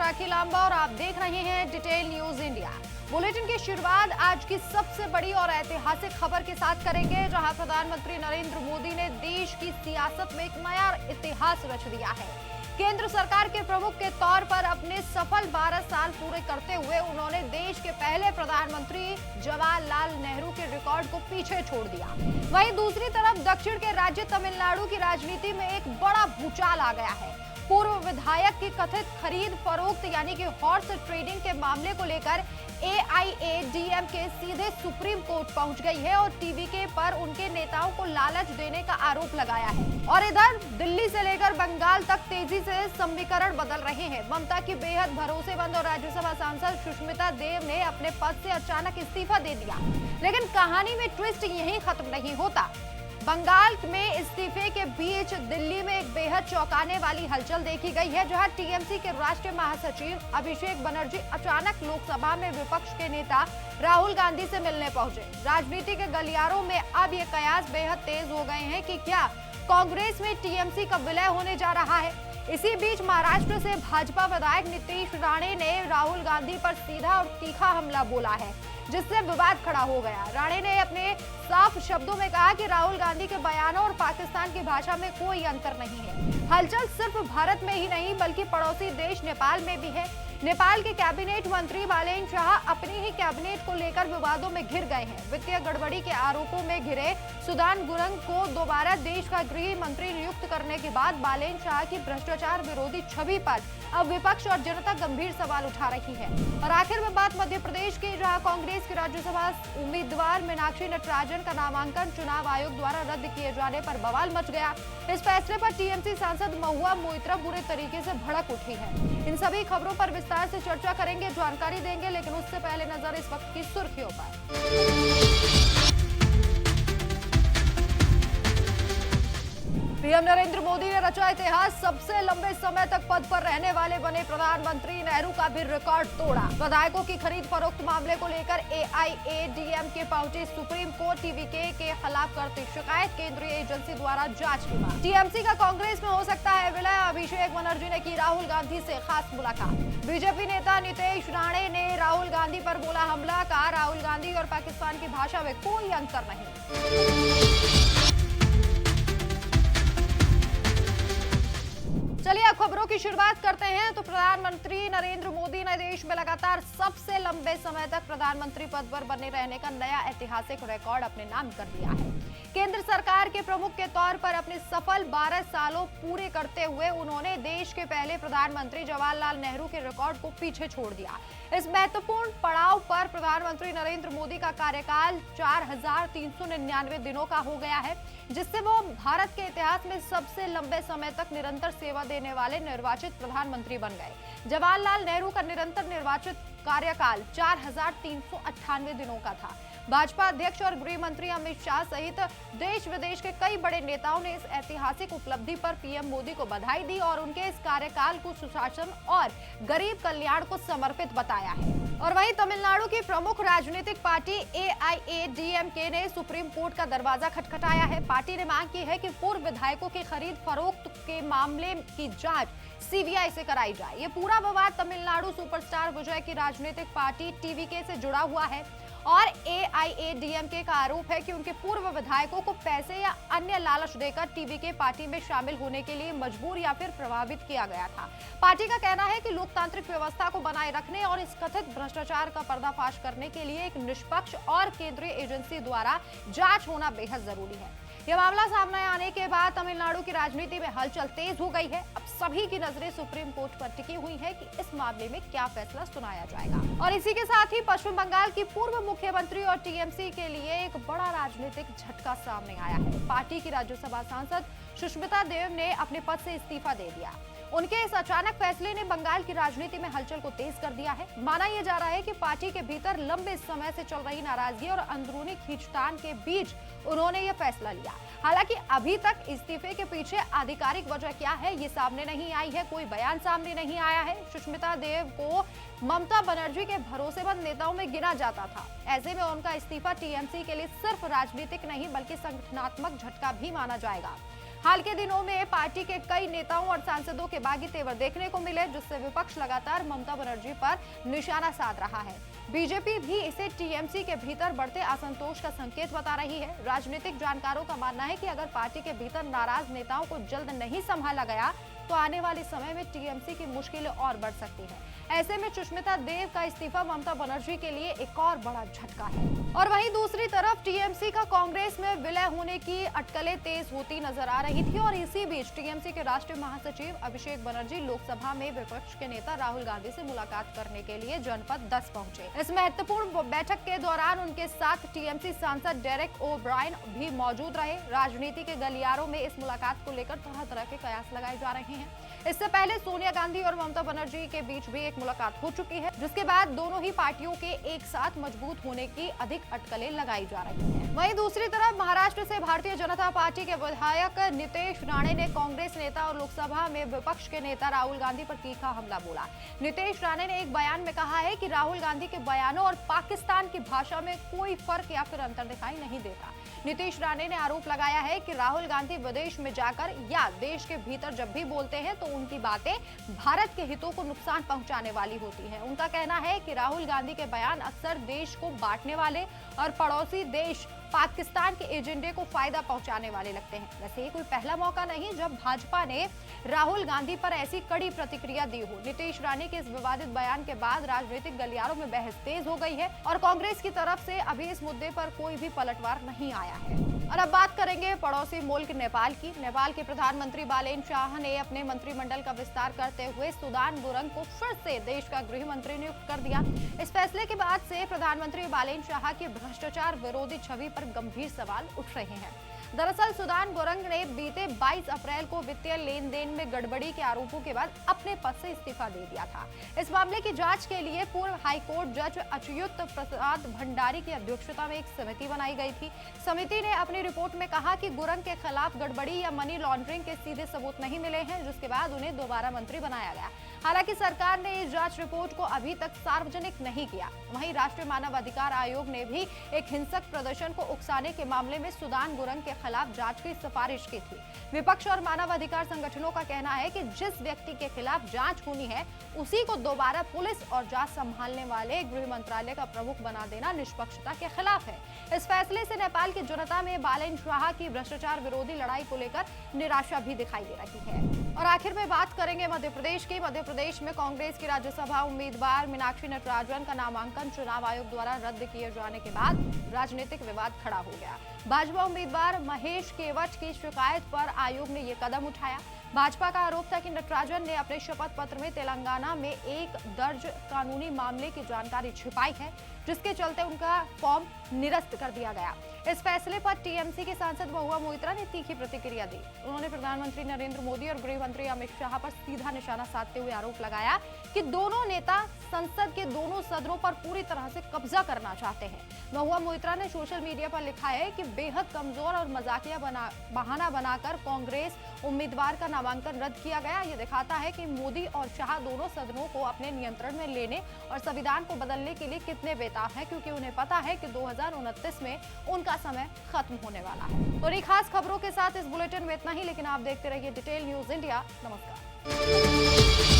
राखी लांबा और आप देख रहे हैं डिटेल न्यूज इंडिया। बुलेटिन की शुरुआत आज की सबसे बड़ी और ऐतिहासिक खबर के साथ करेंगे, जहां प्रधानमंत्री नरेंद्र मोदी ने देश की सियासत में एक नया इतिहास रच दिया है। केंद्र सरकार के प्रमुख के तौर पर अपने सफल 12 साल पूरे करते हुए उन्होंने देश के पहले प्रधानमंत्री जवाहरलाल नेहरू के रिकॉर्ड को पीछे छोड़ दिया। वहीं दूसरी तरफ दक्षिण के राज्य तमिलनाडु की राजनीति में एक बड़ा भूचाल आ गया है। पूर्व विधायक की कथित खरीद फरोख्त यानी कि हॉर्स ट्रेडिंग के मामले को लेकर AIADMK सीधे सुप्रीम कोर्ट पहुंच गई है और TVK पर उनके नेताओं को लालच देने का आरोप लगाया है। और इधर दिल्ली से लेकर बंगाल तक तेजी से समीकरण बदल रहे हैं। ममता की बेहद भरोसेमंद और राज्यसभा सांसद सुष्मिता देव ने अपने पद से अचानक इस्तीफा दे दिया, लेकिन कहानी में ट्विस्ट यहीं खत्म नहीं होता। बंगाल में इस्तीफे के बीच दिल्ली में एक बेहद चौंकाने वाली हलचल देखी गई है, जहां TMC के राष्ट्रीय महासचिव अभिषेक बनर्जी अचानक लोकसभा में विपक्ष के नेता राहुल गांधी से मिलने पहुंचे। राजनीति के गलियारों में अब ये कयास बेहद तेज हो गए हैं कि क्या कांग्रेस में TMC का विलय होने जा रहा है। इसी बीच महाराष्ट्र से भाजपा विधायक नीतीश राणे ने राहुल गांधी पर सीधा और तीखा हमला बोला है, जिससे विवाद खड़ा हो गया। राणे ने अपने साफ शब्दों में कहा कि राहुल गांधी के बयानों और पाकिस्तान की भाषा में कोई अंतर नहीं है। हलचल सिर्फ भारत में ही नहीं बल्कि पड़ोसी देश नेपाल में भी है। नेपाल के कैबिनेट मंत्री बालेन शाह अपनी ही कैबिनेट को लेकर विवादों में घिर गए हैं। वित्तीय गड़बड़ी के आरोपों में घिरे सुदान गुरंग को दोबारा देश का गृह मंत्री नियुक्त करने के बाद बालेन शाह की भ्रष्टाचार विरोधी छवि पर अब विपक्ष और जनता गंभीर सवाल उठा रही है। और आखिर में बात मध्य प्रदेश की, जहां कांग्रेस की राज्यसभा उम्मीदवार मीनाक्षी नटराजन का नामांकन चुनाव आयोग द्वारा रद्द किए जाने पर बवाल मच गया। इस फैसले पर TMC सांसद महुआ मोइत्रा बुरे तरीके से भड़क उठी है। इन सभी खबरों पर विस्तार से चर्चा करेंगे, जानकारी देंगे, लेकिन उससे पहले नजर इस वक्त की सुर्खियों पर। पीएम नरेंद्र मोदी ने रचा इतिहास, सबसे लंबे समय तक पद पर रहने वाले बने प्रधानमंत्री। नेहरू का भी रिकॉर्ड तोड़ा। विधायकों की खरीद फरोख्त मामले को लेकर AIADMK पहुंची सुप्रीम कोर्ट। TVK के खिलाफ करती शिकायत, केंद्रीय एजेंसी द्वारा जांच की मांग। TMC का कांग्रेस में हो सकता है विलय, अभिषेक बनर्जी ने की राहुल गांधी से खास मुलाकात। बीजेपी नेता नीतीश राणे ने राहुल गांधी पर बोला हमला, कहा राहुल गांधी और पाकिस्तान की भाषा में कोई अंतर नहीं। चलिए अब खबरों की शुरुआत करते हैं। तो प्रधानमंत्री नरेंद्र मोदी ने देश में लगातार सबसे लंबे समय तक प्रधानमंत्री पद पर बने रहने का नया ऐतिहासिक रिकॉर्ड अपने नाम कर दिया है। केंद्र सरकार के प्रमुख के तौर पर अपने सफल 12 सालों पूरे करते हुए उन्होंने देश के पहले प्रधानमंत्री जवाहरलाल नेहरू के रिकॉर्ड को पीछे छोड़ दिया। इस महत्वपूर्ण पड़ाव पर प्रधानमंत्री नरेंद्र मोदी का कार्यकाल 4399 दिनों का हो गया है, जिससे वो भारत के इतिहास में सबसे लंबे समय तक निरंतर सेवा देने वाले निर्वाचित प्रधानमंत्री बन गए। जवाहरलाल नेहरू का निरंतर निर्वाचित कार्यकाल 4398 दिनों का था। भाजपा अध्यक्ष और गृह मंत्री अमित शाह सहित देश विदेश के कई बड़े नेताओं ने इस ऐतिहासिक उपलब्धि पर पीएम मोदी को बधाई दी और उनके इस कार्यकाल को सुशासन और गरीब कल्याण को समर्पित बताया है। और वहीं तमिलनाडु की प्रमुख राजनीतिक पार्टी AIADMK ने सुप्रीम कोर्ट का दरवाजा खटखटाया है। पार्टी ने मांग की है कि पूर्व विधायकों की खरीद फरोख्त के मामले की जांच CBI से कराई जाए। ये पूरा विवाद तमिलनाडु सुपरस्टार विजय की राजनीतिक पार्टी TVK से जुड़ा हुआ है और AIADMK का आरोप है कि उनके पूर्व विधायकों को पैसे या अन्य लालच देकर TVK पार्टी में शामिल होने के लिए मजबूर या फिर प्रभावित किया गया था। पार्टी का कहना है कि लोकतांत्रिक व्यवस्था को बनाए रखने और इस कथित भ्रष्टाचार का पर्दाफाश करने के लिए एक निष्पक्ष और केंद्रीय एजेंसी द्वारा जांच होना बेहद जरूरी है। यह मामला सामने आने के बाद तमिलनाडु की राजनीति में हलचल तेज हो गई है। अब सभी की नजरें सुप्रीम कोर्ट पर टिकी हुई है कि इस मामले में क्या फैसला सुनाया जाएगा। और इसी के साथ ही पश्चिम बंगाल की पूर्व मुख्यमंत्री और TMC के लिए एक बड़ा राजनीतिक झटका सामने आया है। पार्टी की राज्यसभा सांसद सुष्मिता देव ने अपने पद से इस्तीफा दे दिया। उनके इस अचानक फैसले ने बंगाल की राजनीति में हलचल को तेज कर दिया है। माना यह जा रहा है कि पार्टी के भीतर लंबे समय से चल रही नाराजगी और अंदरूनी खींचतान के बीच उन्होंने यह फैसला लिया। हालांकि अभी तक इस्तीफे के पीछे आधिकारिक वजह क्या है ये सामने नहीं आई है, कोई बयान सामने नहीं आया है। सुष्मिता देव को ममता बनर्जी के भरोसेमंद नेताओं में गिना जाता था। ऐसे में उनका इस्तीफा TMC के लिए सिर्फ राजनीतिक नहीं बल्कि संगठनात्मक झटका भी माना जाएगा। हाल के दिनों में पार्टी के कई नेताओं और सांसदों के बागी तेवर देखने को मिले, जिससे विपक्ष लगातार ममता बनर्जी पर निशाना साध रहा है। बीजेपी भी इसे टीएमसी के भीतर बढ़ते असंतोष का संकेत बता रही है। राजनीतिक जानकारों का मानना है कि अगर पार्टी के भीतर नाराज नेताओं को जल्द नहीं संभाला गया तो आने वाले समय में टीएमसी की मुश्किलें और बढ़ सकती है। ऐसे में सुष्मिता देव का इस्तीफा ममता बनर्जी के लिए एक और बड़ा झटका है। और वहीं दूसरी तरफ टीएमसी का कांग्रेस में विलय होने की अटकलें तेज होती नजर आ रही थी और इसी बीच टीएमसी के राष्ट्रीय महासचिव अभिषेक बनर्जी लोकसभा में विपक्ष के नेता राहुल गांधी से मुलाकात करने के लिए जनपद 10 पहुंचे। इस महत्वपूर्ण बैठक के दौरान उनके साथ टीएमसी सांसद डेरेक ओ ब्रायन भी मौजूद रहे। राजनीति के गलियारों में इस मुलाकात को लेकर तरह तरह के कयास लगाए जा रहे हैं। इससे पहले सोनिया गांधी और ममता बनर्जी के बीच भी एक मुलाकात हो चुकी है, जिसके बाद दोनों ही पार्टियों के एक साथ मजबूत होने की अधिक अटकलें लगाई जा रही हैं। वहीं दूसरी तरफ महाराष्ट्र से भारतीय जनता पार्टी के विधायक नीतीश राणे ने कांग्रेस नेता और लोकसभा में विपक्ष के नेता राहुल गांधी पर तीखा हमला बोला। नीतीश राणे ने एक बयान में कहा है कि राहुल गांधी के बयानों और पाकिस्तान की भाषा में कोई फर्क या फिर अंतर दिखाई नहीं देता। नीतीश राणे ने आरोप लगाया है कि राहुल गांधी विदेश में जाकर या देश के भीतर जब भी बोलते हैं तो उनकी बातें भारत के हितों को नुकसान पहुंचाने वाली होती हैं। उनका कहना है कि राहुल गांधी के बयान अक्सर देश को बांटने वाले और पड़ोसी देश पाकिस्तान के एजेंडे को फायदा पहुंचाने वाले लगते हैं। वैसे ये कोई पहला मौका नहीं जब भाजपा ने राहुल गांधी पर ऐसी कड़ी प्रतिक्रिया दी हो। नीतीश राणे के इस विवादित बयान के बाद राजनीतिक गलियारों में बहस तेज हो गई है और कांग्रेस की तरफ से अभी इस मुद्दे पर कोई भी पलटवार नहीं आया है। और अब बात करेंगे पड़ोसी मुल्क नेपाल की। नेपाल के प्रधानमंत्री बालेन शाह ने अपने मंत्रिमंडल का विस्तार करते हुए सुदान गुरंग को फिर से देश का गृह मंत्री नियुक्त कर दिया। इस फैसले के बाद से प्रधानमंत्री बालेन शाह की भ्रष्टाचार विरोधी छवि पर गंभीर सवाल उठ रहे हैं। दरअसल सुदान गुरंग ने बीते 22 अप्रैल को वित्तीय लेन देन में गड़बड़ी के आरोपों के बाद अपने पद से इस्तीफा दे दिया था। इस मामले की जांच के लिए पूर्व हाईकोर्ट जज अच्युत प्रसाद भंडारी की अध्यक्षता में एक समिति बनाई गई थी। समिति ने अपनी रिपोर्ट में कहा कि गुरंग के खिलाफ गड़बड़ी या मनी लॉन्ड्रिंग के सीधे सबूत नहीं मिले हैं, जिसके बाद उन्हें दोबारा मंत्री बनाया गया। हालांकि सरकार ने इस जांच रिपोर्ट को अभी तक सार्वजनिक नहीं किया। वहीं राष्ट्रीय मानव अधिकार आयोग ने भी एक हिंसक प्रदर्शन को उकसाने के मामले में सुदान गुरंग के खिलाफ जांच की सिफारिश की थी। विपक्ष और मानव अधिकार संगठनों का कहना है कि जिस व्यक्ति के खिलाफ जांच होनी है उसी को दोबारा पुलिस और जांच संभालने वाले गृह मंत्रालय का प्रमुख बना देना निष्पक्षता के खिलाफ है। इस फैसले से नेपाल की जनता में बालेन शाह की भ्रष्टाचार विरोधी लड़ाई को लेकर निराशा भी दिखाई दे रही है। और आखिर में बात करेंगे मध्य प्रदेश की। मध्य प्रदेश में कांग्रेस की राज्यसभा उम्मीदवार मीनाक्षी नटराजन का नामांकन चुनाव आयोग द्वारा रद्द किए जाने के बाद राजनीतिक विवाद खड़ा हो गया। भाजपा उम्मीदवार महेश केवट की शिकायत पर आयोग ने ये कदम उठाया। भाजपा का आरोप था कि नटराजन ने अपने शपथ पत्र में तेलंगाना में एक दर्ज कानूनी मामले की जानकारी छिपाई है, जिसके चलते उनका फॉर्म निरस्त कर दिया गया। इस फैसले पर टीएमसी के सांसद महुआ मोइत्रा ने तीखी प्रतिक्रिया दी। उन्होंने प्रधानमंत्री नरेंद्र मोदी और गृह मंत्री अमित शाह पर सीधा निशाना साधते हुए आरोप लगाया कि दोनों नेता संसद के दोनों सदनों पर पूरी तरह से कब्जा करना चाहते हैं। महुआ मोइत्रा ने सोशल मीडिया पर लिखा है कि बेहद कमजोर और मजाकिया बहाना बनाकर कांग्रेस उम्मीदवार का नामांकन रद्द किया गया। ये दिखाता है कि मोदी और शाह दोनों सदनों को अपने नियंत्रण में लेने और संविधान को बदलने के लिए कितने बेताब हैं, क्योंकि उन्हें पता है कि 2029 में उनका समय खत्म होने वाला है। तो इन खास खबरों के साथ इस बुलेटिन में इतना ही, लेकिन आप देखते रहिए डिटेल न्यूज इंडिया। नमस्कार।